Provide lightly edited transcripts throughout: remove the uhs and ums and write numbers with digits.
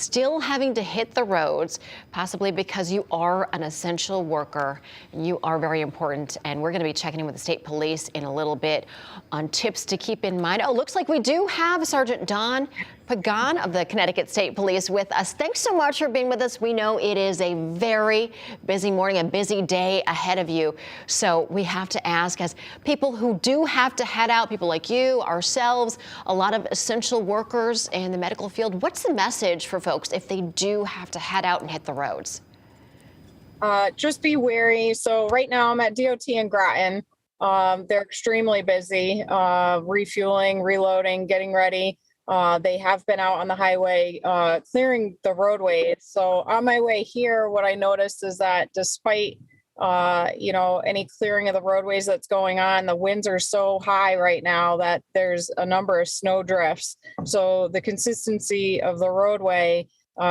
still having to hit the roads, possibly because you are an essential worker. You are very important, and we're going to be checking in with the state police in a little bit on tips to keep in mind. Oh, looks like we do have Sergeant Don Pagan of the Connecticut State Police with us. Thanks so much for being with us. We know it is a very busy morning, a busy day ahead of you. So we have to ask, as people who do have to head out, people like you, ourselves, a lot of essential workers in the medical field, what's the message for folks if they do have to head out and hit the roads? Just be wary. So right now I'm at DOT in Groton. They're extremely busy, refueling, reloading, getting ready. They have been out on the highway, clearing the roadways. So on my way here, what I noticed is that despite, any clearing of the roadways that's going on, the winds are so high right now that there's a number of snow drifts. So the consistency of the roadway,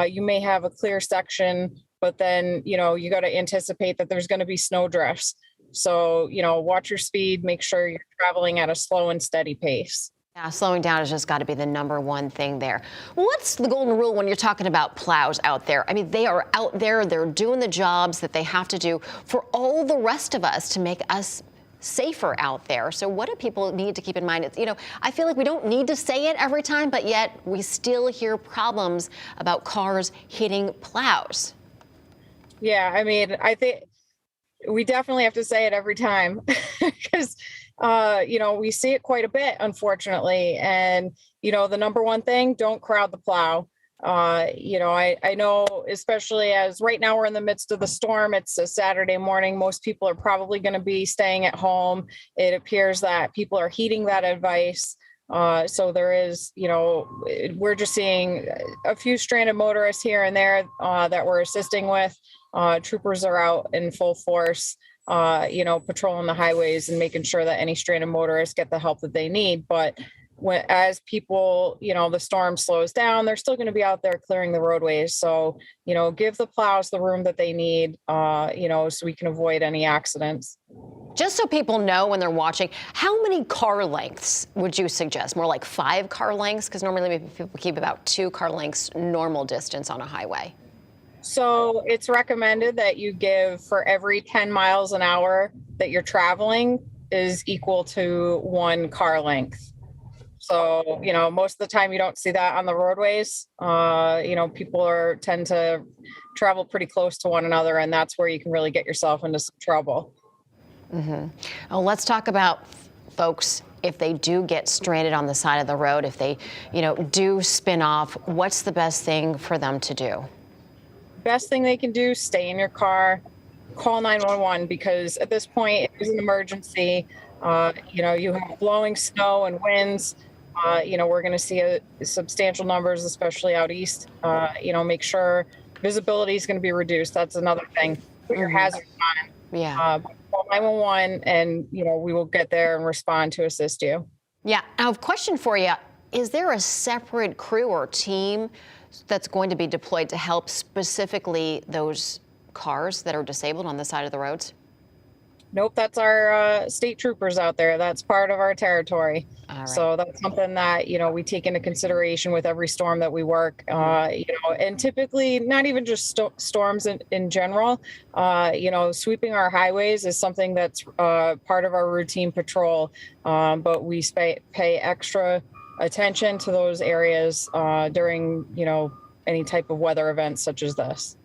you may have a clear section, but then, you got to anticipate that there's going to be snow drifts. So, watch your speed, make sure you're traveling at a slow and steady pace. Yeah, slowing down has just got to be the #1 thing there. What's the golden rule when you're talking about plows out there? I mean, they are out there, they're doing the jobs that they have to do for all the rest of us to make us safer out there. So what do people need to keep in mind? It's, I feel like we don't need to say it every time, but yet we still hear problems about cars hitting plows. Yeah, I mean, I think we definitely have to say it every time because we see it quite a bit, unfortunately. And, the #1 thing, don't crowd the plow. I know, especially as right now we're in the midst of the storm, it's a Saturday morning. Most people are probably going to be staying at home. It appears that people are heeding that advice. So there is, we're just seeing a few stranded motorists here and there that we're assisting with. Troopers are out in full force, patrolling the highways and making sure that any stranded motorists get the help that they need. But as people, the storm slows down, they're still going to be out there clearing the roadways. So, give the plows the room that they need, so we can avoid any accidents. Just so people know when they're watching, how many car lengths would you suggest? More like 5 car lengths? Because normally people keep about 2 car lengths normal distance on a highway. So it's recommended that you give for every 10 miles an hour that you're traveling is equal to 1 car length. So, most of the time you don't see that on the roadways. People tend to travel pretty close to one another, and that's where you can really get yourself into some trouble. Mm-hmm. Oh, let's talk about folks. If they do get stranded on the side of the road, if they, do spin off, what's the best thing for them to do? Best thing they can do, stay in your car, call 911, because at this point it is an emergency. You have blowing snow and winds. We're going to see substantial numbers, especially out east. Make sure visibility is going to be reduced. That's another thing. Put your hazards on. Yeah. Call 911 and, we will get there and respond to assist you. Yeah. Now, a question for you. Is there a separate crew or team that's going to be deployed to help specifically those cars that are disabled on the side of the roads? Nope, that's our state troopers out there. That's part of our territory. Right. So that's something that, we take into consideration with every storm that we work, and typically not even just storms in general, sweeping our highways is something that's part of our routine patrol. But we pay extra attention to those areas during, any type of weather events such as this.